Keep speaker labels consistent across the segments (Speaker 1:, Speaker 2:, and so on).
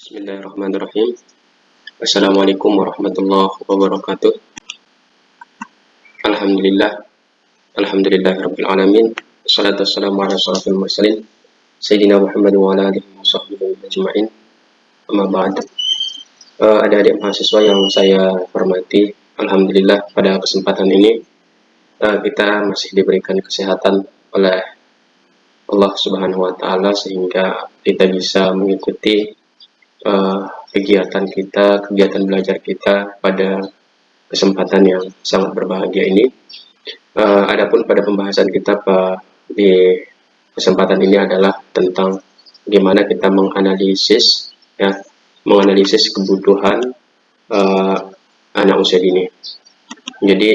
Speaker 1: Bismillahirrahmanirrahim. Assalamualaikum warahmatullahi wabarakatuh. Alhamdulillah, alhamdulillahirabbil alamin. Wassalatu wassalamu ala asyrofil mursalin Sayyidina Muhammad wa ala alihi wa sahbihi ajma'in. Amma ba'd. Adik-adik mahasiswa yang saya hormati, alhamdulillah pada kesempatan ini kita masih diberikan kesehatan oleh Allah Subhanahu wa taala sehingga kita bisa mengikuti kegiatan belajar kita pada kesempatan yang sangat berbahagia ini. Adapun pada pembahasan kita di kesempatan ini adalah tentang bagaimana kita menganalisis kebutuhan anak usia dini. Jadi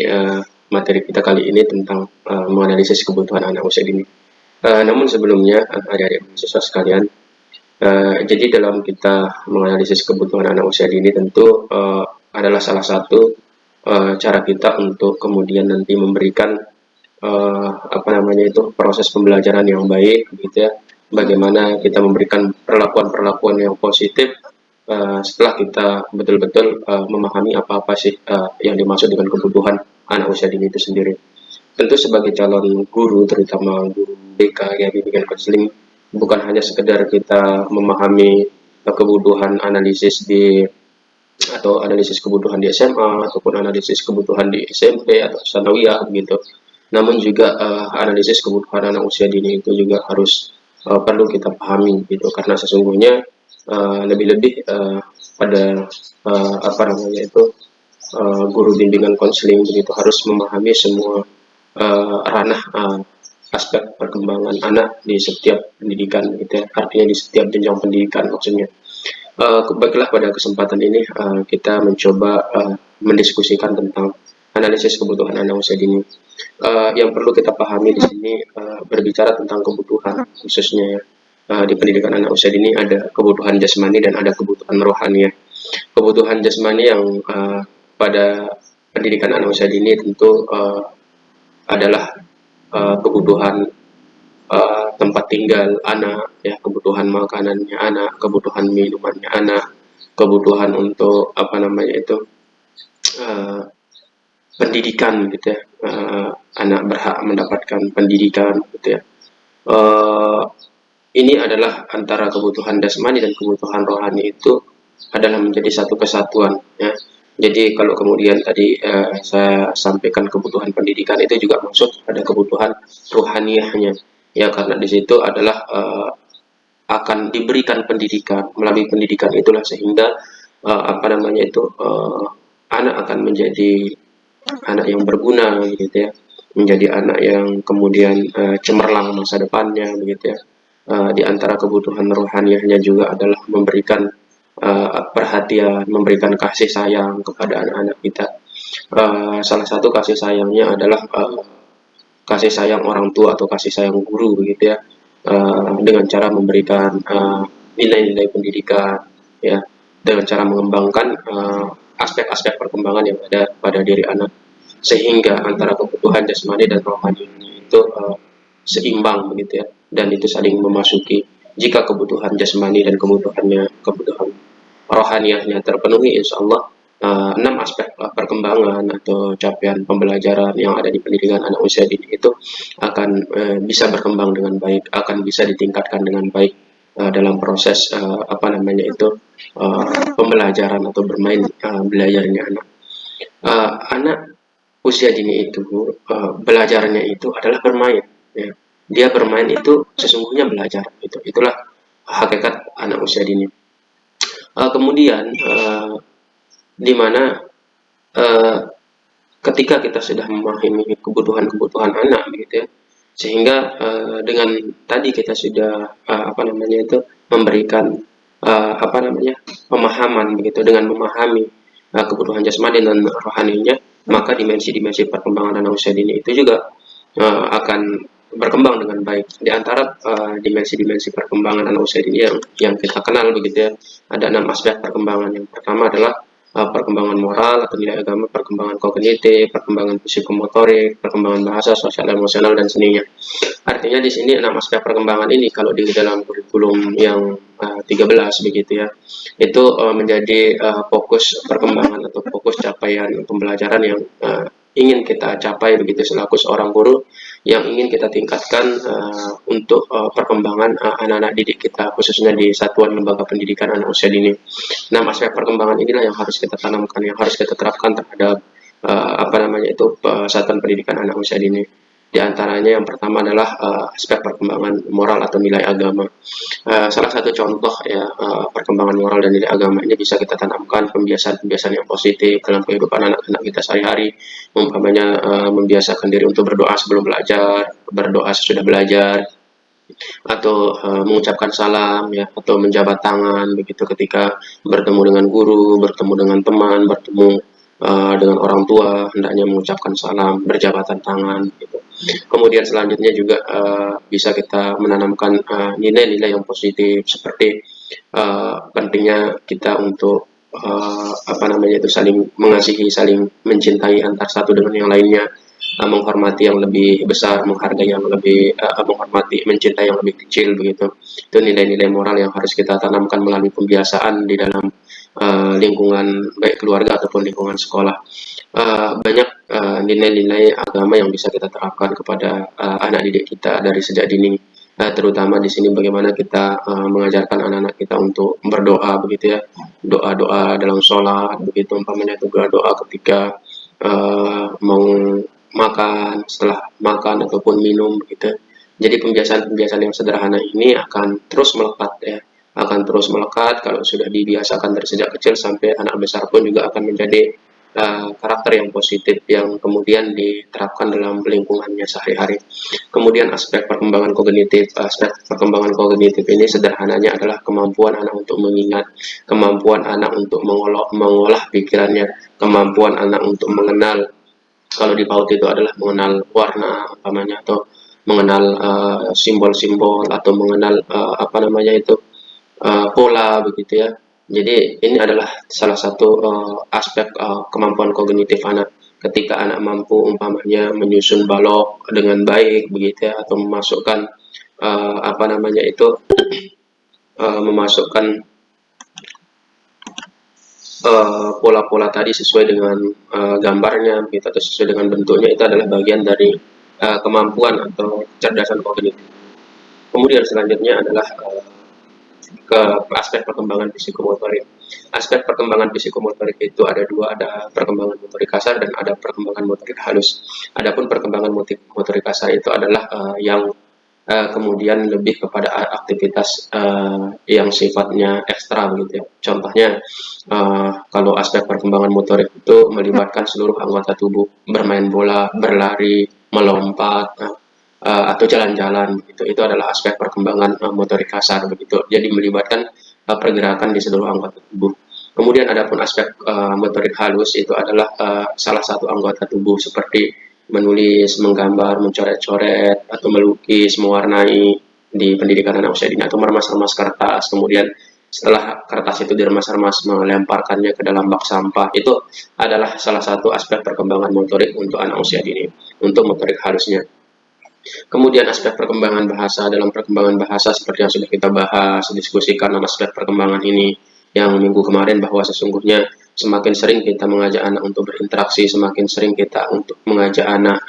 Speaker 1: materi kita kali ini tentang menganalisis kebutuhan anak usia dini. Namun sebelumnya adik-adik mahasiswa sekalian, jadi dalam kita menganalisis kebutuhan anak usia dini tentu adalah salah satu cara kita untuk kemudian nanti memberikan proses pembelajaran yang baik, gitu ya. Bagaimana kita memberikan perlakuan-perlakuan yang positif setelah kita betul-betul memahami apa-apa sih yang dimaksud dengan kebutuhan anak usia dini itu sendiri. Tentu sebagai calon guru, terutama guru BK ya, bimbingan konseling, bukan hanya sekedar kita memahami kebutuhan analisis kebutuhan di SMA ataupun analisis kebutuhan di SMP atau sanawiyah gitu. Namun juga analisis kebutuhan anak usia dini itu juga harus perlu kita pahami gitu, karena sesungguhnya lebih-lebih pada guru bimbingan konseling begitu harus memahami semua ranah aspek perkembangan anak di setiap pendidikan gitu ya, artinya di setiap jenjang pendidikan maksudnya. Baiklah, pada kesempatan ini kita mencoba mendiskusikan tentang analisis kebutuhan anak usia dini. Yang perlu kita pahami di sini berbicara tentang kebutuhan khususnya di pendidikan anak usia dini ada kebutuhan jasmani dan ada kebutuhan rohani. Kebutuhan jasmani yang pada pendidikan anak usia dini tentu adalah kebutuhan tempat tinggal anak, ya, kebutuhan makanannya anak, kebutuhan minumannya anak, kebutuhan untuk pendidikan gitu ya. Anak berhak mendapatkan pendidikan gitu ya. Ini adalah antara kebutuhan jasmani dan kebutuhan rohani itu adalah menjadi satu kesatuan ya. Jadi kalau kemudian tadi saya sampaikan kebutuhan pendidikan itu juga maksud pada kebutuhan ruhaniyahnya ya, karena di situ adalah akan diberikan pendidikan, melalui pendidikan itulah sehingga anak akan menjadi anak yang berguna gitu ya, menjadi anak yang kemudian cemerlang masa depannya begitu ya. Di antara kebutuhan rohaniyahnya juga adalah memberikan perhatian, memberikan kasih sayang kepada anak-anak kita. Salah satu kasih sayangnya adalah kasih sayang orang tua atau kasih sayang guru begitu ya, dengan cara memberikan nilai-nilai pendidikan ya, dengan cara mengembangkan aspek-aspek perkembangan yang ada pada diri anak, sehingga antara kebutuhan jasmani dan rohani itu seimbang begitu ya, dan itu saling memasuki. Jika kebutuhan jasmani dan kebutuhan rohaniahnya terpenuhi, insya Allah 6 aspek perkembangan atau capaian pembelajaran yang ada di pendidikan anak usia dini itu akan bisa berkembang dengan baik, akan bisa ditingkatkan dengan baik dalam proses pembelajaran atau bermain belajarnya anak. Anak usia dini itu belajarnya itu adalah bermain ya. Dia bermain itu sesungguhnya belajar, itulah hakikat anak usia dini. Kemudian di mana ketika kita sudah memahami kebutuhan anak begitu ya, sehingga dengan tadi kita sudah memberikan pemahaman begitu, dengan memahami kebutuhan jasmani dan rohaninya, maka dimensi-dimensi perkembangan anak usia dini itu juga akan berkembang dengan baik. Di antara dimensi-dimensi perkembangan anak usia dini yang kita kenal begitu ya, ada 6 aspek perkembangan. Yang pertama adalah perkembangan moral atau nilai agama, perkembangan kognitif, perkembangan psikomotorik, perkembangan bahasa, sosial, emosional, dan seninya. Artinya di sini 6 aspek perkembangan ini kalau di dalam kurikulum yang 13 begitu ya. Itu menjadi fokus perkembangan atau fokus capaian pembelajaran yang ingin kita capai begitu selaku seorang guru, yang ingin kita tingkatkan untuk perkembangan anak-anak didik kita khususnya di satuan lembaga pendidikan anak usia dini. Nah, aspek perkembangan inilah yang harus kita tanamkan, yang harus kita terapkan terhadap satuan pendidikan anak usia dini. Di antaranya yang pertama adalah aspek perkembangan moral atau nilai agama. Salah satu contoh ya perkembangan moral dan nilai agama ini bisa kita tanamkan pembiasaan-pembiasaan yang positif dalam kehidupan anak-anak kita sehari-hari. Umpamanya membiasakan diri untuk berdoa sebelum belajar, berdoa sesudah belajar, atau mengucapkan salam ya, atau menjabat tangan begitu ketika bertemu dengan guru, bertemu dengan teman, bertemu dengan orang tua, hendaknya mengucapkan salam, berjabatan tangan gitu. Kemudian selanjutnya juga bisa kita menanamkan nilai-nilai yang positif seperti pentingnya kita untuk saling mengasihi, saling mencintai antar satu dengan yang lainnya, menghormati yang lebih besar, menghargai yang lebih menghormati, mencintai yang lebih kecil begitu. Itu nilai-nilai moral yang harus kita tanamkan melalui pembiasaan di dalam lingkungan baik keluarga ataupun lingkungan sekolah. Banyak nilai-nilai agama yang bisa kita terapkan kepada anak didik kita dari sejak dini. Terutama di sini bagaimana kita mengajarkan anak-anak kita untuk berdoa begitu ya, doa-doa dalam sholat begitu, umpamanya juga doa ketika mau makan, setelah makan ataupun minum begitu. Jadi pembiasaan-pembiasaan yang sederhana ini akan terus melekat ya, akan terus melekat kalau sudah dibiasakan dari sejak kecil sampai anak besar pun juga akan menjadi karakter yang positif yang kemudian diterapkan dalam lingkungannya sehari-hari. Kemudian aspek perkembangan kognitif ini sederhananya adalah kemampuan anak untuk mengingat, kemampuan anak untuk mengolah pikirannya, kemampuan anak untuk mengenal, kalau di PAUD itu adalah mengenal warna umpamanya, atau mengenal simbol-simbol, atau mengenal pola begitu ya. Jadi ini adalah salah satu aspek kemampuan kognitif anak. Ketika anak mampu umpamanya menyusun balok dengan baik begitu ya, atau memasukkan memasukkan pola-pola tadi sesuai dengan gambarnya begitu, atau sesuai dengan bentuknya, itu adalah bagian dari kemampuan atau kecerdasan kognitif. Kemudian selanjutnya adalah ke aspek perkembangan psikomotorik. Aspek perkembangan psikomotorik itu ada dua, ada perkembangan motorik kasar dan ada perkembangan motorik halus. Adapun perkembangan motorik kasar itu adalah yang kemudian lebih kepada aktivitas yang sifatnya ekstra begitu ya. Contohnya kalau aspek perkembangan motorik itu melibatkan seluruh anggota tubuh, bermain bola, berlari, melompat, atau jalan-jalan begitu. Itu adalah aspek perkembangan motorik kasar begitu. Jadi melibatkan pergerakan di seluruh anggota tubuh. Kemudian adapun aspek motorik halus itu adalah salah satu anggota tubuh seperti menulis, menggambar, mencoret-coret, atau melukis, mewarnai di pendidikan anak usia dini, atau meremas-remas kertas. Kemudian setelah kertas itu diremas-remas, melemparkannya ke dalam bak sampah. Itu adalah salah satu aspek perkembangan motorik untuk anak usia dini, untuk motorik halusnya. Kemudian aspek perkembangan bahasa, dalam perkembangan bahasa seperti yang sudah kita bahas, diskusikan dalam aspek perkembangan ini yang minggu kemarin, bahwa sesungguhnya semakin sering kita mengajak anak untuk berinteraksi, semakin sering kita untuk mengajak anak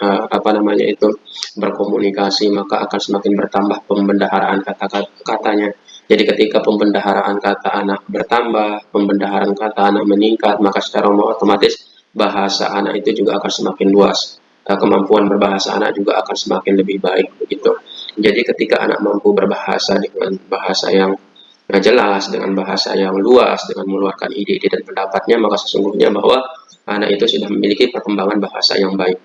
Speaker 1: berkomunikasi, maka akan semakin bertambah pembendaharaan kata-katanya. Jadi ketika pembendaharaan kata anak bertambah, pembendaharaan kata anak meningkat, maka secara otomatis bahasa anak itu juga akan semakin luas. Kemampuan berbahasa anak juga akan semakin lebih baik begitu. Jadi ketika anak mampu berbahasa dengan bahasa yang jelas, dengan bahasa yang luas, dengan mengeluarkan ide-ide dan pendapatnya, maka sesungguhnya bahwa anak itu sudah memiliki perkembangan bahasa yang baik.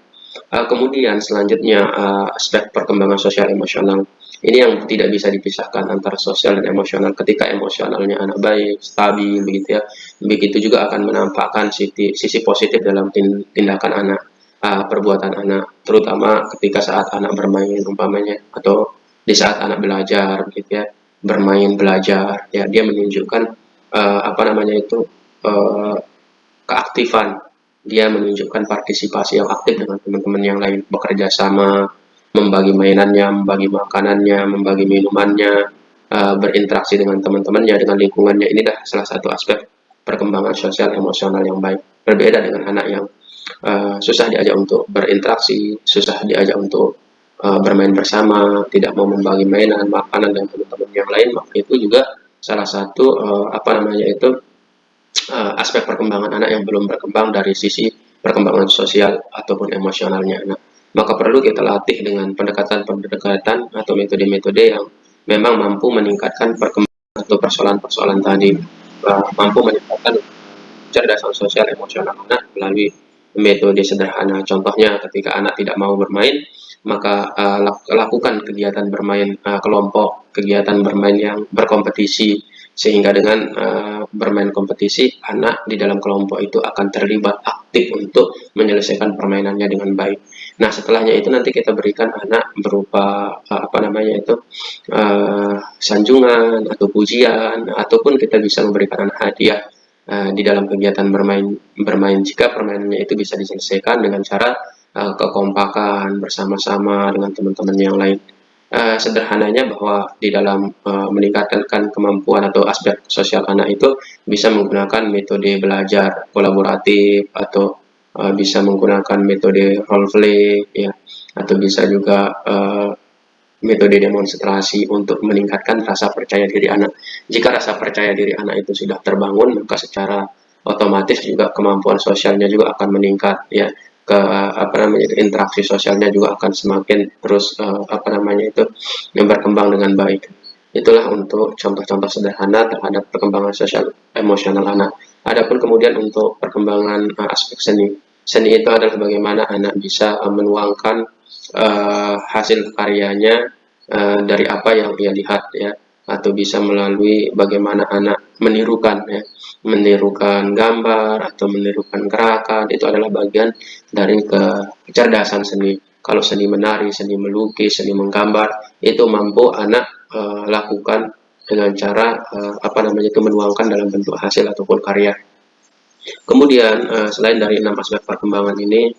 Speaker 1: Kemudian selanjutnya aspek perkembangan sosial emosional. Ini yang tidak bisa dipisahkan antara sosial dan emosional. Ketika emosionalnya anak baik, stabil begitu ya, begitu juga akan menampakkan sisi positif dalam tindakan anak, perbuatan anak, terutama ketika saat anak bermain umpamanya, atau di saat anak belajar gitu ya, bermain belajar ya, dia menunjukkan uh, keaktifan, dia menunjukkan partisipasi yang aktif dengan teman-teman yang lain, bekerja sama, membagi mainannya, membagi makanannya, membagi minumannya, berinteraksi dengan teman-temannya, dengan lingkungannya. Ini dah salah satu aspek perkembangan sosial emosional yang baik. Berbeda dengan anak yang susah diajak untuk berinteraksi, susah diajak untuk bermain bersama, tidak mau membagi mainan, makanan dengan teman-teman yang lain, maka itu juga salah satu aspek perkembangan anak yang belum berkembang dari sisi perkembangan sosial ataupun emosionalnya anak. Maka perlu kita latih dengan pendekatan-pendekatan atau metode-metode yang memang mampu meningkatkan perkembangan atau persoalan-persoalan tadi, mampu meningkatkan kecerdasan sosial emosional anak melalui metode sederhana. Contohnya ketika anak tidak mau bermain, maka lakukan kegiatan bermain kelompok, kegiatan bermain yang berkompetisi, sehingga dengan bermain kompetisi, anak di dalam kelompok itu akan terlibat aktif untuk menyelesaikan permainannya dengan baik. Nah, setelahnya itu nanti kita berikan anak berupa sanjungan atau pujian, ataupun kita bisa memberikan anak hadiah di dalam kegiatan bermain jika permainannya itu bisa diselesaikan dengan cara kekompakan bersama-sama dengan teman-teman yang lain. Sederhananya bahwa di dalam meningkatkan kemampuan atau aspek sosial anak itu bisa menggunakan metode belajar kolaboratif, atau bisa menggunakan metode role play, ya, atau bisa juga metode demonstrasi untuk meningkatkan rasa percaya diri anak. Jika rasa percaya diri anak itu sudah terbangun, maka secara otomatis juga kemampuan sosialnya juga akan meningkat, ya. Interaksi sosialnya juga akan semakin terus yang berkembang dengan baik. Itulah untuk contoh-contoh sederhana terhadap perkembangan sosial emosional anak. Adapun kemudian untuk perkembangan aspek seni. Seni itu adalah bagaimana anak bisa menuangkan hasil karyanya dari apa yang ia lihat, ya, atau bisa melalui bagaimana anak menirukan gambar atau menirukan gerakan. Itu adalah bagian dari kecerdasan seni. Kalau seni menari, seni melukis, seni menggambar, itu mampu anak lakukan dengan cara menuangkan dalam bentuk hasil ataupun karya. Kemudian selain dari 6 aspek perkembangan ini,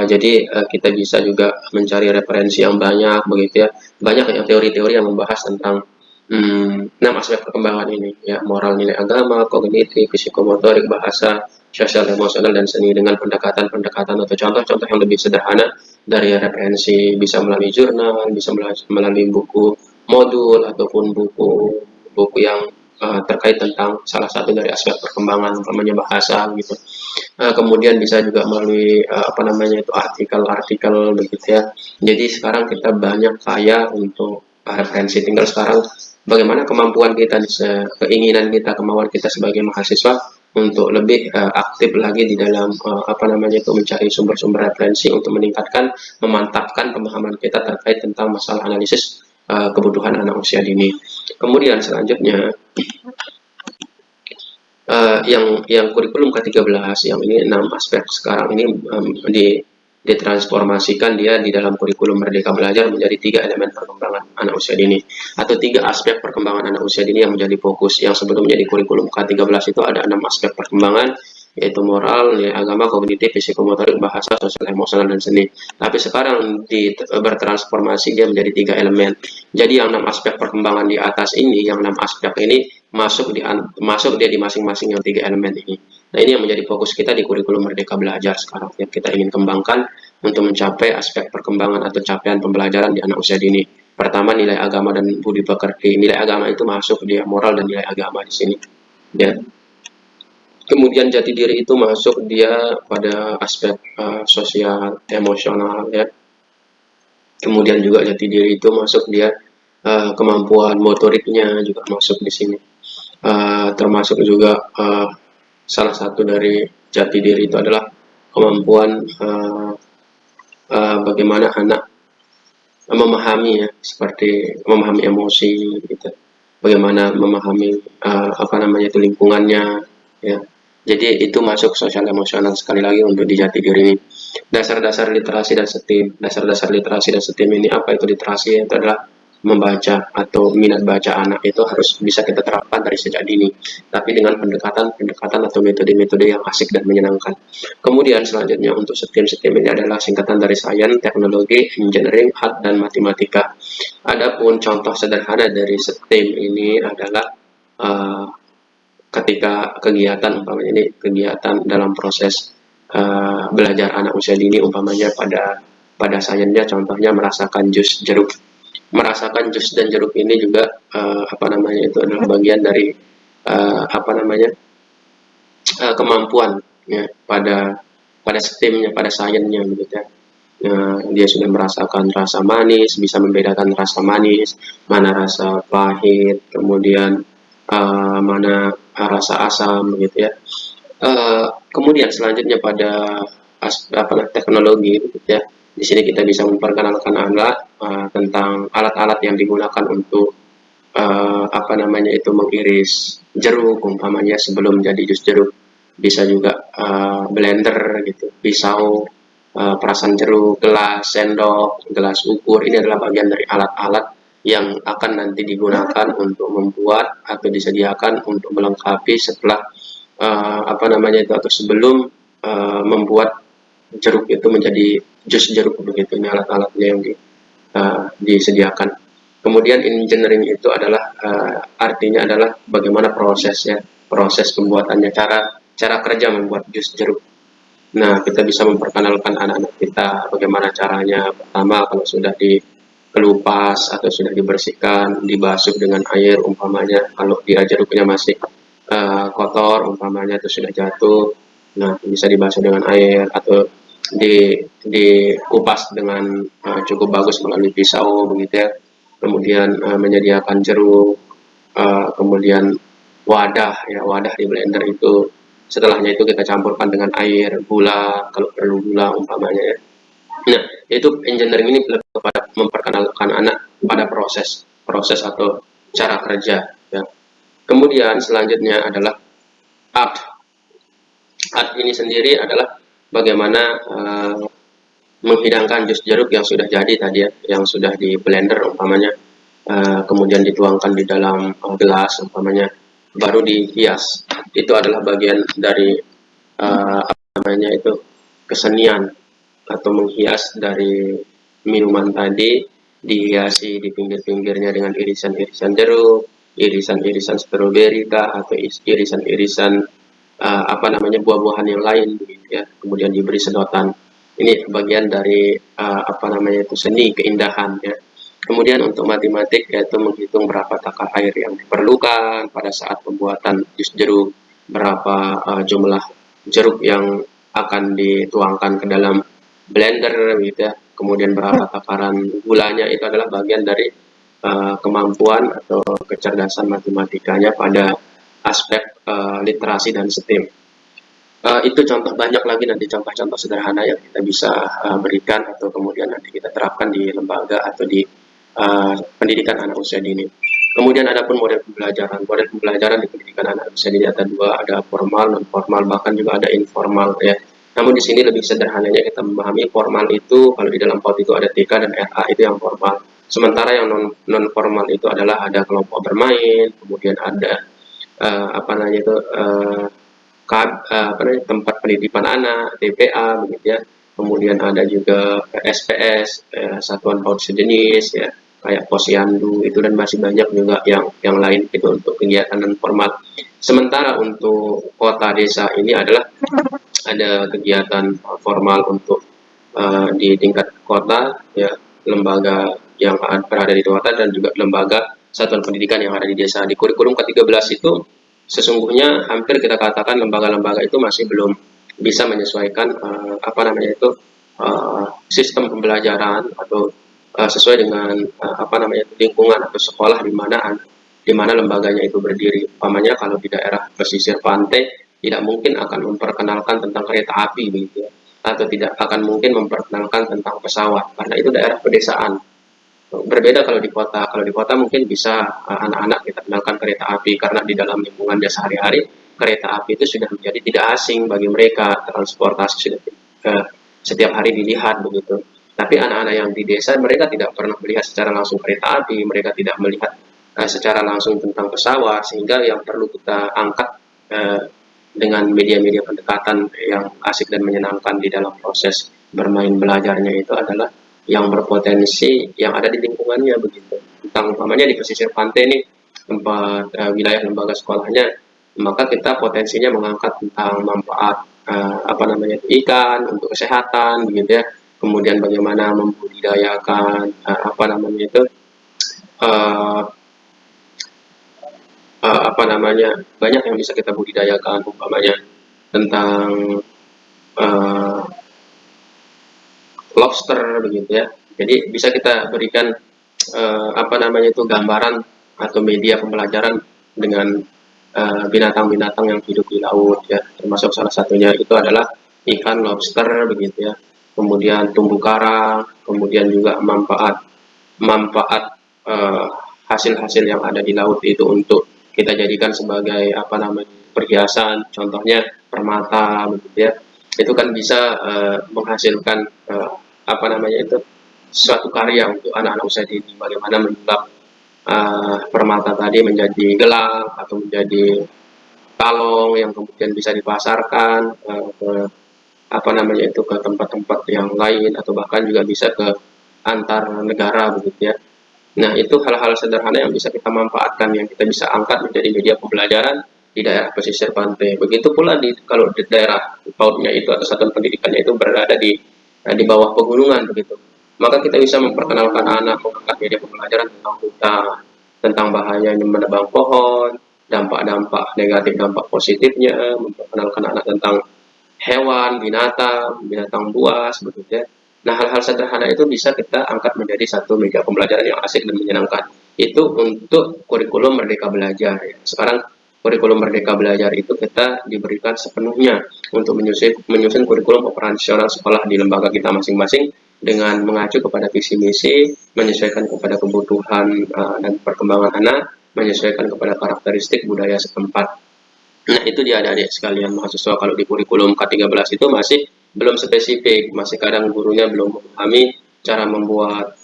Speaker 1: jadi kita bisa juga mencari referensi yang banyak begitu, ya. Banyak yang teori-teori yang membahas tentang 6 aspek perkembangan ini, ya, moral, nilai agama, kognitif, psikomotorik, bahasa, sosial, emosional, dan seni, dengan pendekatan-pendekatan atau contoh-contoh yang lebih sederhana dari referensi, bisa melalui jurnal, bisa melalui buku modul, ataupun buku yang terkait tentang salah satu dari aspek perkembangan, umpamanya bahasa gitu. Kemudian bisa juga melalui artikel-artikel begitu, ya. Jadi sekarang kita banyak kaya untuk referensi, tinggal sekarang bagaimana kemampuan kita, keinginan kita, kemauan kita sebagai mahasiswa untuk lebih aktif lagi di dalam mencari sumber-sumber referensi untuk meningkatkan, memantapkan pemahaman kita terkait tentang masalah analisis kebutuhan anak usia dini. Kemudian selanjutnya yang kurikulum ke-13, yang ini 6 aspek sekarang ini ditransformasikan dia di dalam kurikulum Merdeka Belajar menjadi 3 elemen perkembangan anak usia dini, atau 3 aspek perkembangan anak usia dini yang menjadi fokus. Yang sebelumnya di kurikulum K13 itu ada 6 aspek perkembangan, yaitu moral, nilai agama, kognitif, psikomotorik, bahasa, sosial, emosional, dan seni. Tapi sekarang bertransformasi dia menjadi 3 elemen. Jadi yang 6 aspek perkembangan di atas ini, yang 6 aspek ini masuk dia di masing-masing yang 3 elemen ini. Nah, ini yang menjadi fokus kita di kurikulum Merdeka Belajar sekarang, yang kita ingin kembangkan untuk mencapai aspek perkembangan atau capaian pembelajaran di anak usia dini. Pertama, nilai agama dan budi pekerti. Nilai agama itu masuk dia, moral dan nilai agama di sini. Ya. Kemudian jati diri itu masuk dia pada aspek sosial, emosional, ya. Kemudian juga jati diri itu masuk dia kemampuan motoriknya juga masuk di sini. Termasuk juga salah satu dari jati diri itu adalah kemampuan bagaimana anak memahami, ya, seperti memahami emosi gitu, bagaimana memahami lingkungannya, ya. Jadi itu masuk sosial emosional sekali lagi untuk di jati diri ini. Dasar-dasar literasi dan STEM. Dasar-dasar literasi dan STEM ini apa itu literasi? Itu adalah membaca atau minat baca anak itu harus bisa kita terapkan dari sejak dini, tapi dengan pendekatan atau metode-metode yang asik dan menyenangkan. Kemudian selanjutnya untuk STEM ini adalah singkatan dari sains, teknologi, engineering, art, dan matematika. Adapun contoh sederhana dari STEM ini adalah uh, ketika kegiatan umpamanya ini kegiatan dalam proses belajar anak usia dini umpamanya pada sainsnya contohnya merasakan jus dan jeruk ini juga apa namanya itu adalah bagian dari apa namanya kemampuan ya pada STEM-nya pada sainsnya begitu ya. Dia sudah merasakan rasa manis, bisa membedakan rasa manis, mana rasa pahit, kemudian mana rasa asam begitu ya. Kemudian selanjutnya pada teknologi gitu ya. Di sini kita bisa memperkenalkan anak tentang alat-alat yang digunakan untuk apa namanya itu mengiris jeruk umpamanya sebelum jadi jus jeruk. Bisa juga blender gitu, pisau, perasan jeruk, gelas, sendok, gelas ukur. Ini adalah bagian dari alat-alat yang akan nanti digunakan untuk membuat atau disediakan untuk melengkapi setelah apa namanya itu atau sebelum membuat jeruk itu menjadi jus jeruk begitu. Ini alat-alatnya yang disediakan. Kemudian engineering itu adalah artinya adalah bagaimana prosesnya, proses pembuatannya, cara kerja membuat jus jeruk. Nah, kita bisa memperkenalkan anak-anak kita bagaimana caranya. Pertama, kalau sudah dikelupas atau sudah dibersihkan, dibasuh dengan air umpamanya. Kalau dia jeruknya masih kotor umpamanya itu sudah jatuh, nah bisa dibasuh dengan air atau dikupas dengan cukup bagus melalui pisau begitu ya. Kemudian menyediakan jeruk, kemudian wadah di blender itu. Setelahnya itu kita campurkan dengan air, gula, kalau perlu gula umpamanya ya. Nah, itu engineering ini lebih kepada memperkenalkan anak pada proses atau cara kerja ya. Kemudian selanjutnya adalah art. Art ini sendiri adalah bagaimana menghidangkan jus jeruk yang sudah jadi tadi ya, yang sudah di blender umpamanya, kemudian dituangkan di dalam gelas umpamanya, baru dihias. Itu adalah bagian dari apa namanya itu kesenian atau menghias dari minuman tadi, dihiasi di pinggir-pinggirnya dengan irisan-irisan jeruk, irisan-irisan stroberi kah, atau irisan-irisan apa namanya buah-buahan yang lain gitu ya. Kemudian diberi sedotan. Ini bagian dari apa namanya itu seni keindahan ya. Kemudian untuk matematik yaitu menghitung berapa takar air yang diperlukan pada saat pembuatan jus jeruk, berapa jumlah jeruk yang akan dituangkan ke dalam blender gitu ya. Kemudian berapa takaran gulanya itu adalah bagian dari kemampuan atau kecerdasan matematikanya pada aspek literasi dan STEM. Itu contoh banyak lagi nanti contoh-contoh sederhana yang kita bisa berikan atau kemudian nanti kita terapkan di lembaga atau di pendidikan anak usia dini. Kemudian ada pun model pembelajaran. Model pembelajaran di pendidikan anak usia dini ada dua, ada formal, non formal, bahkan juga ada informal ya. Namun di sini lebih sederhananya kita memahami formal itu kalau di dalam PAUD itu ada TK dan RA itu yang formal. Sementara yang non formal itu adalah ada kelompok bermain, kemudian ada apa namanya itu apa namanya, tempat penitipan anak, TPA begitu ya. Kemudian ada juga SPS, satuan paut sejenis ya, kayak posyandu itu dan masih banyak juga yang lain itu untuk kegiatan non formal. Sementara untuk kota desa ini adalah ada kegiatan formal untuk di tingkat kota ya, lembaga yang berada di kota dan juga lembaga satuan pendidikan yang ada di desa. Di kurikulum ke-13 itu sesungguhnya hampir kita katakan lembaga-lembaga itu masih belum bisa menyesuaikan apa namanya itu sistem pembelajaran atau sesuai dengan apa namanya itu, lingkungan atau sekolah di mana lembaganya itu berdiri. Umpamanya kalau di daerah pesisir pantai tidak mungkin akan memperkenalkan tentang kereta api begitu ya, atau tidak akan mungkin memperkenalkan tentang pesawat karena itu daerah pedesaan. Berbeda kalau di kota. Kalau di kota mungkin bisa anak-anak kita kenalkan kereta api karena di dalam lingkungan dia sehari-hari kereta api itu sudah menjadi tidak asing bagi mereka, transportasi sudah setiap hari dilihat begitu. Tapi anak-anak yang di desa mereka tidak pernah melihat secara langsung kereta api, mereka tidak melihat secara langsung tentang pesawat, sehingga yang perlu kita angkat uh, dengan media-media pendekatan yang asik dan menyenangkan di dalam proses bermain belajarnya itu adalah yang berpotensi yang ada di lingkungannya begitu. Tentang umpamanya di pesisir pantai nih, tempat wilayah lembaga sekolahnya, maka kita potensinya mengangkat tentang manfaat apa namanya ikan untuk kesehatan begitu ya, kemudian bagaimana membudidayakan apa namanya itu uh, apa namanya banyak yang bisa kita budidayakan umpamanya tentang uh, lobster begitu ya. Jadi bisa kita berikan apa namanya itu gambaran atau media pembelajaran dengan binatang-binatang yang hidup di laut ya. Termasuk salah satunya itu adalah ikan lobster begitu ya. Kemudian terumbu karang, kemudian juga manfaat manfaat eh, hasil-hasil yang ada di laut itu untuk kita jadikan sebagai apa namanya perhiasan, contohnya permata begitu ya. Itu kan bisa menghasilkan apa namanya itu suatu karya untuk anak-anak usia dini, bagaimana menyulap permata tadi menjadi gelang atau menjadi kalong yang kemudian bisa dipasarkan ke apa namanya itu ke tempat-tempat yang lain atau bahkan juga bisa ke antar negara begitu ya. Nah, itu hal-hal sederhana yang bisa kita manfaatkan, yang kita bisa angkat menjadi media pembelajaran di daerah pesisir pantai. Begitu pula kalau di daerah pautnya itu atau satuan pendidikannya itu berada di bawah pegunungan begitu. Maka kita bisa memperkenalkan anak mengangkat media pembelajaran tentang hutan, tentang bahayanya menebang pohon, dampak-dampak negatif, dampak positifnya, memperkenalkan anak tentang hewan, binatang, binatang buas, begitu ya. Nah, hal-hal sederhana itu bisa kita angkat menjadi satu media pembelajaran yang asik dan menyenangkan. Itu untuk kurikulum Merdeka Belajar. Ya. Sekarang kurikulum Merdeka Belajar itu kita diberikan sepenuhnya untuk menyusun kurikulum operasional sekolah di lembaga kita masing-masing dengan mengacu kepada visi misi, menyesuaikan kepada kebutuhan dan perkembangan anak, menyesuaikan kepada karakteristik budaya setempat. Nah, itu dia adik-adik sekalian mahasiswa kalau di kurikulum K13 itu masih belum spesifik, masih kadang gurunya belum memahami cara membuat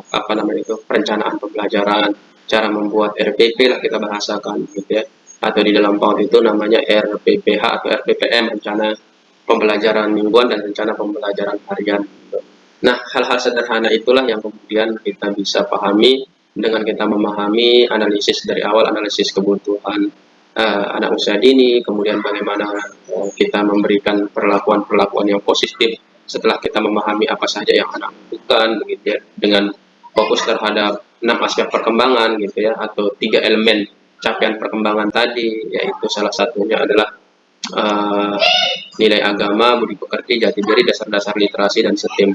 Speaker 1: apa namanya itu perencanaan pembelajaran, cara membuat RPP lah kita bahasakan gitu ya. Atau di dalam PAUD itu namanya RPPH atau RPPM, rencana pembelajaran mingguan dan rencana pembelajaran harian gitu. Nah, hal-hal sederhana itulah yang kemudian kita bisa pahami dengan kita memahami analisis dari awal, analisis kebutuhan anak usia dini, kemudian bagaimana kita memberikan perlakuan-perlakuan yang positif setelah kita memahami apa saja yang anak butuhkan, begitu ya, dengan fokus terhadap 6 aspek perkembangan, gitu ya, atau 3 elemen capaian perkembangan tadi, yaitu salah satunya adalah uh, nilai agama, budi pekerti, jati diri, dasar-dasar literasi, dan STEM.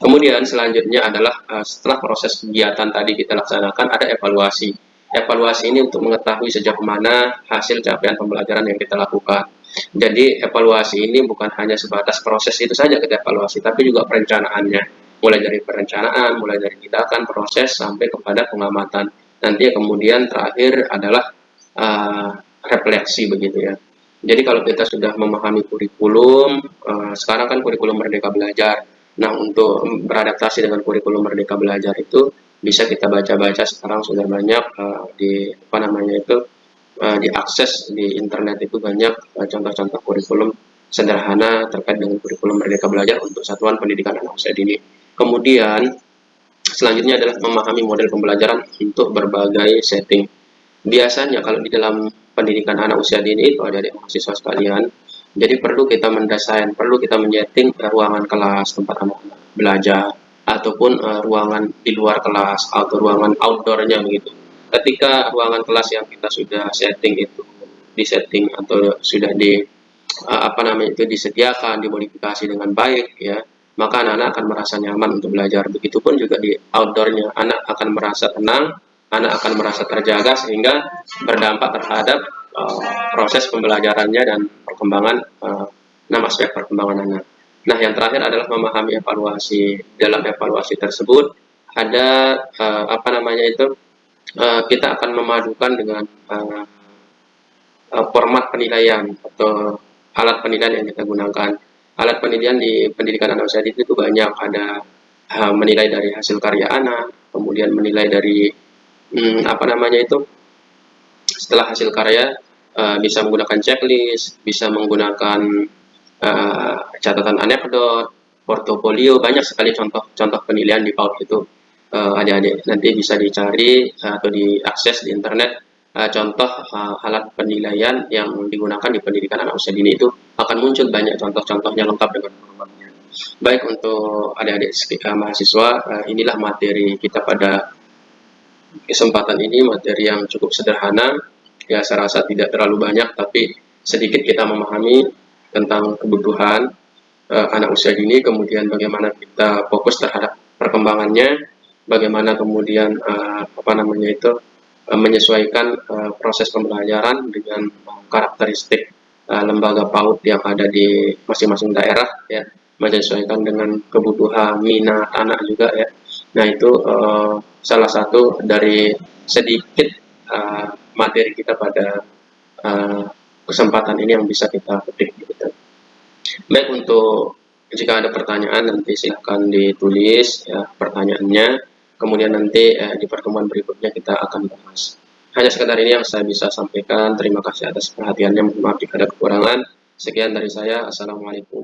Speaker 1: Kemudian selanjutnya adalah setelah proses kegiatan tadi kita laksanakan ada evaluasi. Evaluasi ini untuk mengetahui sejauh mana hasil capaian pembelajaran yang kita lakukan. Jadi evaluasi ini bukan hanya sebatas proses itu saja kita evaluasi, tapi juga perencanaannya. Mulai dari perencanaan, mulai dari tindakan, proses, sampai kepada pengamatan. Nanti kemudian terakhir adalah uh, refleksi begitu ya. Jadi kalau kita sudah memahami kurikulum, sekarang kan kurikulum Merdeka Belajar. Nah, untuk beradaptasi dengan kurikulum Merdeka Belajar itu bisa kita baca-baca sekarang sudah banyak di apa namanya itu diakses di internet itu banyak contoh-contoh kurikulum sederhana terkait dengan kurikulum Merdeka Belajar untuk satuan pendidikan anak usia dini. Kemudian selanjutnya adalah memahami model pembelajaran untuk berbagai setting. Biasanya kalau di dalam pendidikan anak usia dini itu adik-adik mahasiswa sekalian, jadi perlu kita mendesain, perlu kita menyeting ruangan kelas tempat anak-anak belajar, ataupun ruangan di luar kelas atau ruangan outdoornya begitu. Ketika ruangan kelas yang kita sudah setting itu disetting atau sudah apa namanya itu disediakan, dimodifikasi dengan baik ya, maka anak-anak akan merasa nyaman untuk belajar. Begitupun juga di outdoornya, anak akan merasa tenang, anak akan merasa terjaga sehingga berdampak terhadap proses pembelajarannya dan perkembangan 6 aspek perkembangan anak. Nah, yang terakhir adalah memahami evaluasi. Dalam evaluasi tersebut ada apa namanya itu kita akan memadukan dengan format penilaian atau alat penilaian yang kita gunakan. Alat penilaian di pendidikan anak usia dini itu banyak, ada menilai dari hasil karya anak, kemudian menilai dari apa namanya itu, setelah hasil karya bisa menggunakan checklist, bisa menggunakan catatan anekdot, portofolio, banyak sekali contoh-contoh penilaian di PAUD itu. Adik-adik nanti bisa dicari atau diakses di internet contoh alat penilaian yang digunakan di pendidikan anak usia dini itu akan muncul banyak contoh-contohnya lengkap dengan formatnya. Baik untuk adik-adik mahasiswa, inilah materi kita pada kesempatan ini, materi yang cukup sederhana, ya saya rasa tidak terlalu banyak, tapi sedikit kita memahami tentang kebutuhan anak usia dini, kemudian bagaimana kita fokus terhadap perkembangannya, bagaimana kemudian apa namanya itu menyesuaikan proses pembelajaran dengan karakteristik lembaga PAUD yang ada di masing-masing daerah, ya, menyesuaikan dengan kebutuhan minat anak juga, ya. Nah itu salah satu dari sedikit materi kita pada uh, kesempatan ini yang bisa kita petik gitu. Baik, untuk jika ada pertanyaan nanti silahkan ditulis ya pertanyaannya, kemudian nanti di pertemuan berikutnya kita akan bahas. Hanya sekedar ini yang saya bisa sampaikan. Terima kasih atas perhatiannya. Mohon maaf jika ada kekurangan. Sekian dari saya. Assalamualaikum.